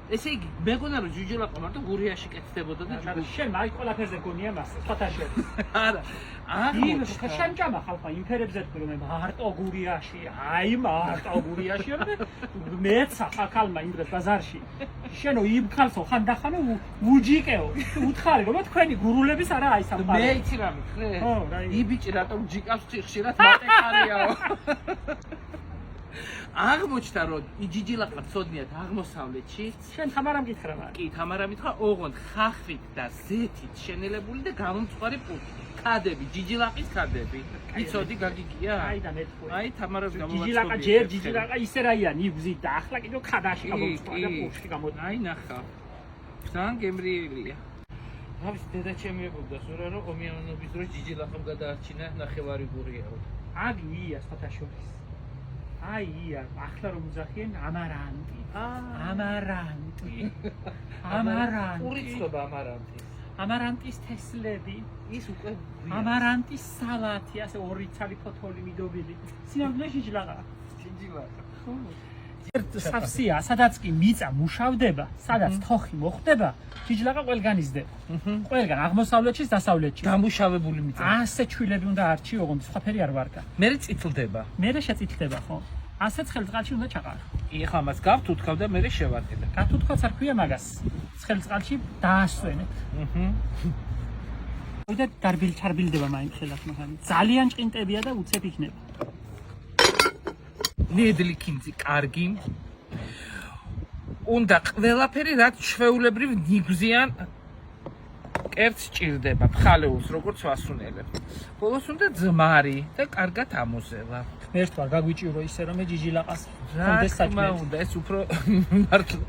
ესე იგი, მეგონა რომ ჯიჯილაყა მარტო გურიაში კეთდებოდა და შენ აი ყველაფერზე გონია მას, სხვათა შორის. არა. ახლა შემჭამა ხალხმა ინფერებზე თქვი რომ მარტო გურიაში, აი მარტო გურიაში მეცა ხალხმა იმ დროს ბაზარში. შენო იმ ხალხო ხანდახანო უჯიკეო. უთხარი რომ თქვენი გურულების არა აი სამყარო. მე იცი რა მითხრე? ხო, რა იცი. იბიჭი რატომ ჯიკავს ხშირად მატეხარიაო. აღმოჩნდა რომ ჯიჯილაყა ცოდნიათ აღმოსავლეთში. შენ თამარამ გითხრა მაგრამ. კი, თამარა მითხრა, ოღონდ ხახვით და ზეთით შენელებული და გამომწვარი პუნქტი. ქადები, ჯიჯილაყის ქადები. იცოდი გაგიგია? აი და მეთქვა. აი თამარას გამოვაწყობდი. ჯიჯილაყა ჯერ ჯიჯილაყა ისე რაია ნიგზით და ახლა კიდევ ქადაში გამომწვა და პუშკი გამოდი. აი ნახა. ძალიან გემრიელია. რა ვიცი, დედა ჩემი ეყოდა სურა რომ ომიანობის დროს ჯიჯილაყამ გადაარჩინა ნახევარი გურიაო. აგია სხვათა შორის. აია, ახლა რომ უძახიან ამარანტი. ამარანტი. ამარანტი. ურიცობა ამარანტი. ამარანტის თესლები. ის უკვე ამარანტის სალათი, ასე ორი ცალი ფოთოლი მიდობილი. სინამდვილეში ჯიჯილაყა. ჯიჯილაყა. სავსეა, სადაც კი მიწა მუშავდება, სადაც თოხი მოხდება, ჯიჯილაყა ყველგან იზრდება. ყველგან აღმოსავლეთში, დასავლეთში. დამუშავებული მიწა. ასე ჩვილები უნდა არჩი, ოღონდ სხვაფერი არ ვარგა. მე წითლდება. მე შეწითლდება, ხო? ასე ცხელწყალში უნდა ჩაყარო. კი, ხა მას გავთუთქავ და მე შევარდებ. გათუთქვაც არ ქვია მაგას. ცხელწყალში დაასვენეთ. და დარბილდება მაინც ხელახ მაგარი. ძალიან ჭყინტებია და უცებ იქნება. ნედლი კინძი კარგი. უნდა ყველაფერი რაც ჩვეულებრივ ნიგზიან კერძს ჭირდება, ფხალეულს როგორც ვასუნელებ. ბოლოს უნდა ძმარი და კარგად ამოზელა. მე ერთვარ გაგვიჭირო ისე რომ მე ჯიჯილაყას კონდეს საჭმელი. უნდა ეს უფრო მართლა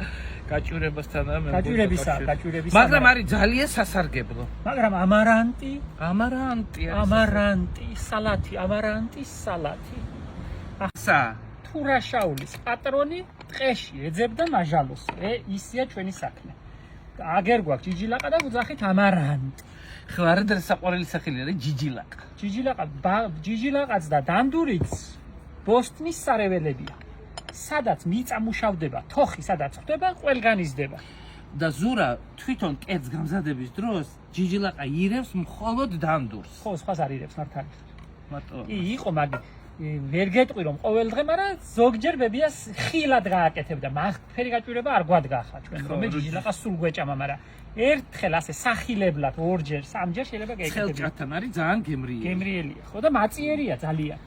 გაჭირებასთანაა მე. გაჭირებისა. მაგრამ არის ძალიან სასარგებლო. მაგრამ ამარანტი, ამარანტის სალათი. ახსა თურაშაულის პატრონი ტყეში ეძებდა მაჟალოს. ისია ჩვენი საქმე. აგერ გვაქვს ჯიჯილაყა და ვუძახით ამარანტი. ხო, არა და საყვარელი სახელი არის ჯიჯილაყა. ჯიჯილაყაც და დანდურიც ბოსტნის სარეველებია. სადაც მიწა მუშავდება, თოხი სადაც ხდება, ყველგან იზრდება. და ზურა თვითონ კეთს გამზადების დროს ჯიჯილაყა ირევს მხოლოდ დანდურს. ხო, სხვას არ ირევს მართალი. მარტო. კი, იყო მაგი. ვერ გეტყვი რომ ყოველ დღე, მაგრამ ზოგჯერ ბებიას ხილად გააკეთებდა. მაგფერი გაჭირება არ გვადგა ახლა ჩვენ რომ მე ჯიჯილაყა სულ გვეჭამა, მაგრამ ერთხელ ასე სახილებლად ორჯერ, სამჯერ შეიძლება გაეკეთებინა. ხელჭათან არის ძალიან გემრიელი. გემრიელია, ხო და მაწიერია ძალიან.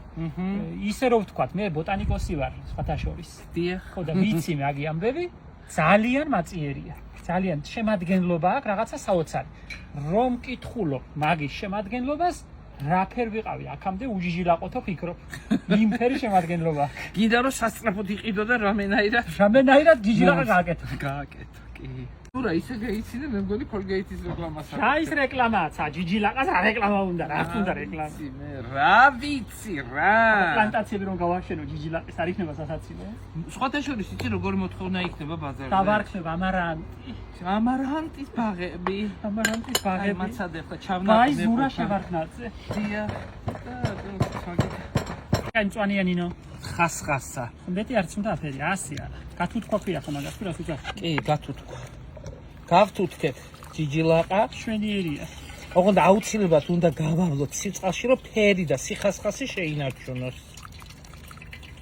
ისე რომ ვთქვათ, მე ბოტანიკოსი ვარ, სხვათა შორის. დიახ. ხო და ვიცი მაგი ამბები, ძალიან მაწიერია. ძალიან შემადგენლობა აქვს რაღაცა საოცარი. რომ კითხულობ მაგის შემადგენლობას რა ფერ ვიყავი აქამდე უჯიჯილაყოთო ფიქრობ. იმ ფერი შემადგენლობა. გინდა რომ სასწრაფოდ იყიდო და რამენაირად ჯიჯილაყა გააკეთო. კი. ურა ისე გაიცინე მე მგონი კოლგეიტის რეკლამას. რა ის რეკლამაა? ჯიჯილაყას არ რეკლამა უნდა, რა უნდა რეკლამა. რა ვიცი რა. პლანტაციები რომ გავაშენო ჯიჯილაყის არ იქნება სასაცილო? სხვათა შორის იცი როგორ მოთხოვნა იქნება ბაზარზე. დავარქვა ამარანტი. ამარანტის ბაღები. აი მაცადე ხა ჩავნაყდი. აი ზურა შევარქნაძე. დიახ. კანწვანიანინო. ხასხასა. მეტი არც უნდა აფერი, 100 არა. გათუთქვა ქვია ხო მაგას, თუ რას უძახ? კი, გათუთქვა. გავთუთქეთ ჯიჯილაყა. შვენიერია. ოღონდ აუცილებლად უნდა გავავლოთ სიწყალში, რომ ფერი და სიხასხასი შეინარჩუნოს.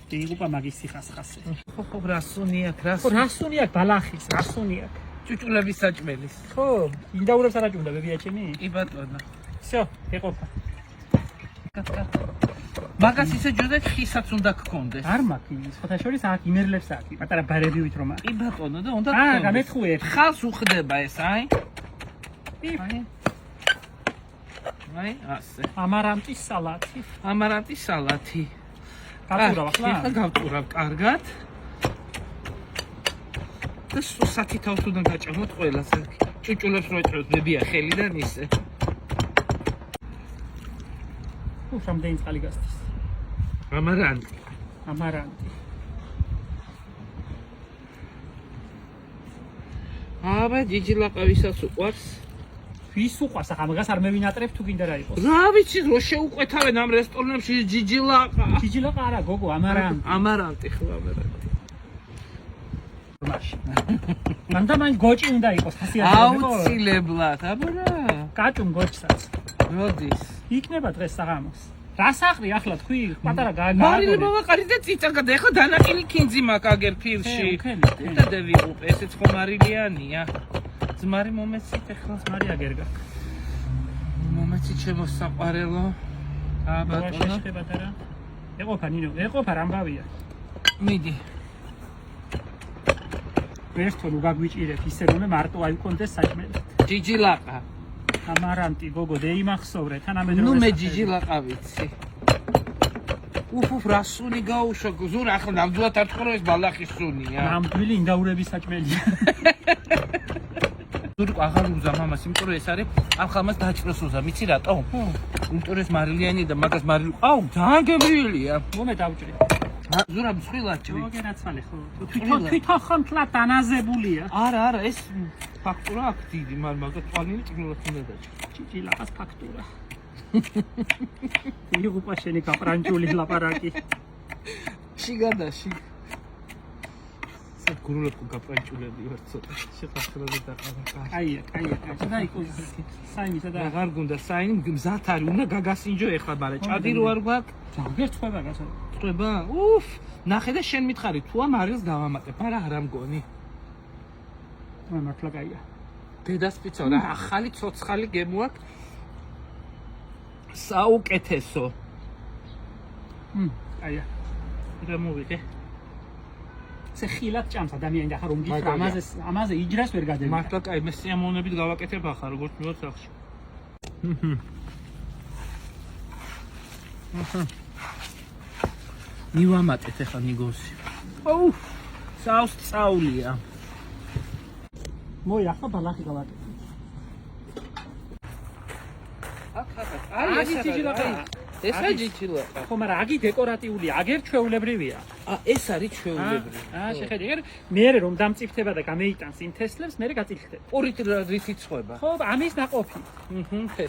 იღუპა მაგის სიხასხასი. ხო, რასუნია, ხო, რასუნია ბალახის, რასუნია. ჭუჭულების საჭმელის. ხო, ინდაურებს არ აჭუნდა ბებია ჩემი? კი ბატონო. всё, ეყოფა. მაგას ისე ჯოდეთ ხისაც უნდა გქონდეს. არ მაქვს, სხვათა შორის აქ იმერლებს აქვს, პატარა ბარებივით რომ აქვს. კი ბატონო და უნდა გქონდეს. გამეთხოვე. ხალს უხდება ეს, აი. აი, ასე. ამარანტის სალათი. ამარანტის სალათი. გავწურავ ახლა? ახლა გავწურავ კარგად. და საკითხავს უნდა გაჭამოთ ყველას. ჭუჭულებს რო ეჭროს ბებია ხელიდან ისე. რამდენი წყალი გასდის? ამარანტი. აბა ჯიჯილაყა ვისაც უყვარს? ვის უყვარს? ახლა მაგას არ მევინატრებ თუ გინდა რა იყოს. რა ვიცი, რო შეუყვეთავენ ამ რესტორნებში ჯიჯილაყა. ჯიჯილაყა არა, გოგო, ამარანტი. ამარანტი ხო ამარანტი. მაშინ მანდა მაინც გოჭი უნდა იყოს ხასიათი. აუცილებლად, აბა რა. კაჭუმ გოჭსაც. როდის? იქნება დღეს საღამოს. რა საყრი ახლა თქვი პატარა გააგო. მარილი მოვაყარი და წიწაკად ეხლა დანაყილი ქინძი მაქვს აგერ ფილში. და დევიღუპ, ესეც ხო მარილიანია. ძმარი მომეცით ეხლა. ძმარი აგერ გაქვს. მომეცით ჩემო საყვარელო. აბატონო. შეშე პატარა. ეყოფა ნინო, ეყოფა რამბავია. მიდი. ვერთო ნუ გაგვიჭირეთ ისე რომ მარტო აი კონდეს საჭმელი. ჯიჯილაყა. ამარანტი გოგო დეიმახსოვრე თანამედროვე. ნუ მე ჯიჯილაყა ვიცი. უფ რა სუნი გაუშო ზურა ახლა ნამდვილად არ თქრო ეს ბალახის სუნია. ნამდვილი ინდაურების საჭმელია. ზური აღარ უზა მამას, იმიტომ რომ ეს არის ამ ხალხს დაჭროს უზა, ვიცი რატო? იმიტომ რომ ეს მარილიანი და მაგას მარილი. აუ, ძალიან გემრიელია. მომე დავჭრი. ზურა მსხვილად ჭრი. მოგენაცვალე ხო? თვითონ ხონთლა დანაზებულია. არა, ეს ფაქტურა აქ დიდი, მაგრამ თვალინი ჭრილად უნდა დაჭრი. ჭიჭილაყას ფაქტურა. იღუპა შენი კაპრანჭული ლაპარაკი. შიგადაში. გურულებ კაპრანჭულები ვარ ცოტა. შეფასრები დაყავ. აია. და იქ საინი და აღარ გუნდა საინი მზად არის, უნდა გაგასინჯო ეხლა, მაგრამ ჭადი რო არ გვაქვს. ჯაგერ ცხება გასა. ცხება? უფ, ნახე და შენ მითხარი, თუ ამ არილს დავამატებ, არა არ ამგონი. მართლა კაია. დედასპიცო რა, ახალი ცოცხალი გემოაქვს. საუკეთესო. აია. რა მოვიდე? ზე ხილად ჭამს ადამიანი და ხარ რომ გითხრა ამაზე იჯრას ვერ გადევიდა. მართლა კაი, მე სიამოვნებით გავაკეთებ ახლა როგორც მივა სახში. მივამატეთ ახლა ნიგოსი. ოუ, საუს წაულია. მოი ახლა ბალახი გავაკეთე. აი ეს ჯიჯილაყა. ესა ჯიჯილაყა. ხო, მაგრამ აგი დეკორატიულია, აგერ ჩვეულებრივია. ეს არის ჩვეულებრივი. შეხედე, მე რომ დამწიფდება და გამეიტანს იმ თესლებს, მე გაწილხდება. პურით რითიც ხვება. ხო, ამის ნაყოფი.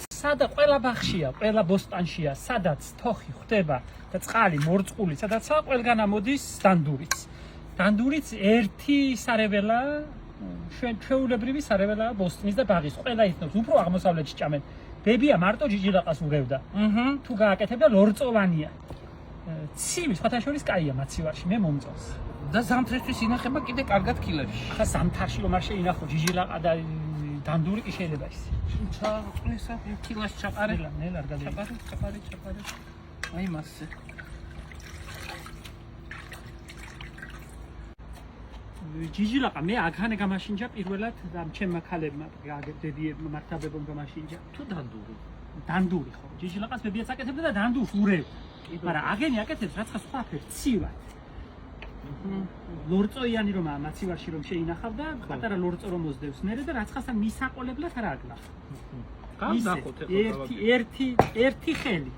სადა ყველა ბახშია, ყველა ბოსტანშია, სადაც თოხი ხვდება და წყალი მორწყული, სადაცაა ყველგან ამოდის დანდურიც. დანდურიც ერთი სარეველა, ჩვეულებრივი სარეველა ბოსტნის და ბაღის. ყველა იცნობს, უფრო აღმოსავლეთში ჭამენ. ბებია მარტო ჯიჯილაყას უღევდა. თუ გააკეთებდა ლორწოვანია. ცივი სხვათა შორის კაია მაცივარში, მე მომწონს. და ზამთრისთვის ინახება კიდე კარგად კილებში. ახლა ზამთარში რომ არ შეინახო ჯიჯილაყა და დანდური კი შეიძლება ის. ჩაყრესა კილაში ჩაყარე. ნელ არ გადაიჭა. ჩაყარე. აი მასე. ჯიჯილაყა მე აქანე გამაშინჯა პირველად და ჩემმა ქალებმა დედიებმა მართაბებომ გამაშინჯა. თუ დანდური. დანდური ხო. ჯიჯილაყას ბებიაც აკეთებდა და დანდურს ურევდა. მაგრამ აგენი აკეთებს რაცხა სხვა ფერ ცივად. ლორწოიანი რომ მაცივარში რომ შეინახავდა, პატარა ლორწო რომ მოსდევს მერე და რაცხასთან მისაყოლებლად რა აგლახ. გამდახოთ ეხლა. ერთი ხელი.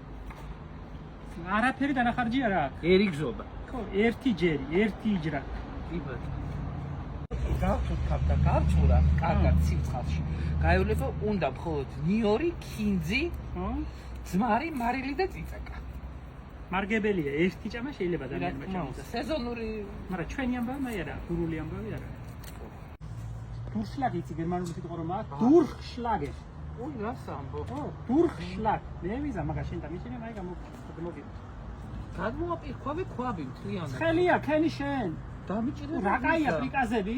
არაფერი დანახარჯი არა აქვს. ერიგზობა. ხო, ერთი ჯერი, ერთი იჯრა. იბად. გავწუხავ და გავწურა კარგად ცივცხალში. გაივლება უნდა მხოლოდ ნიორი, ქინძი, ძმარი, მარილი და წიწაკა. მარგებელია, ერთი ჭამა შეიძლება ადამიანმა ჭამოს. სეზონური, მაგრამ ჩვენი ამბავი მე არა, გურული ამბავი არა. დურშლაგი იცი გერმანული სიტყვა რომ აქვს? დურშლაგე. ოი რას ამბო? ხო, დურშლაგ. მე ვიზა მაგას შენ და მიშინე მაი გამოგივი. გადმოაპირქვავე ქვაბი მთლიანად. ხელია, ქენი შენ. დამიჭირე რა კაია პრიკაზები?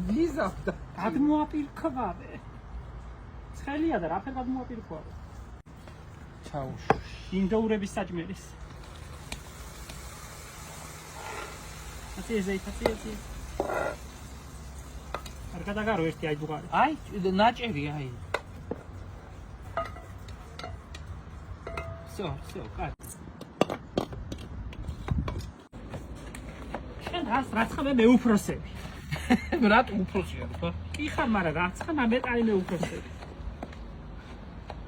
ვიზავდა. გადმოაპირქვავე. ხელია და რაფერ გადმოაპირქვავე? ჩაუშვი. ინდოურების საჭმელის. აცი. არ გადაგარო ერთი აი ბუღარი. აი, ნაჭერი აი. всё, კაც. შენ რაცხა მე მეუფროსები. რატო უფროსია ხო? კი ხარ, მაგრამ რაცხა ნამეტარი მეუფროსები.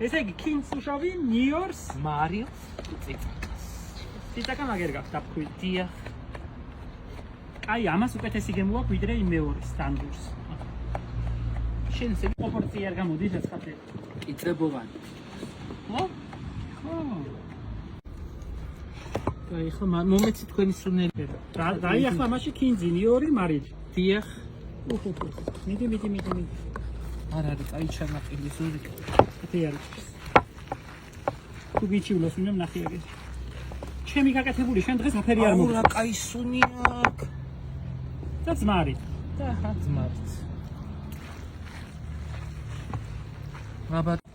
ესე იგი ქინს უშავი, ნიორს, მარილს, წიწაკას. ციტაკა მაგერ გაქვს დაფქვილი. დიახ. აი, ამას უკეთესი გემოაქვს ვიდრე იმ მეორეს დანდურს. შენ ესე პროპორცია არ გამოდის რაცხათი. იწებოვანი. ხო? ხო. აი, ხო მომეცი თქვენი სუნელი. და აი ახლა მაშინ ქინძი, ნიორი, მარილი. დიახ. მიდი. არ არის კაი ჩანაყილი ზური. ათი არის. თუ გიჩივლოს უნდა ნახე ეგ. ჩემი გაკეთებული შენ დღეს აფერი არ მოგწევს. აუ რა კაი სუნი აქვს. და ძმარი. და ძმარიც. აბა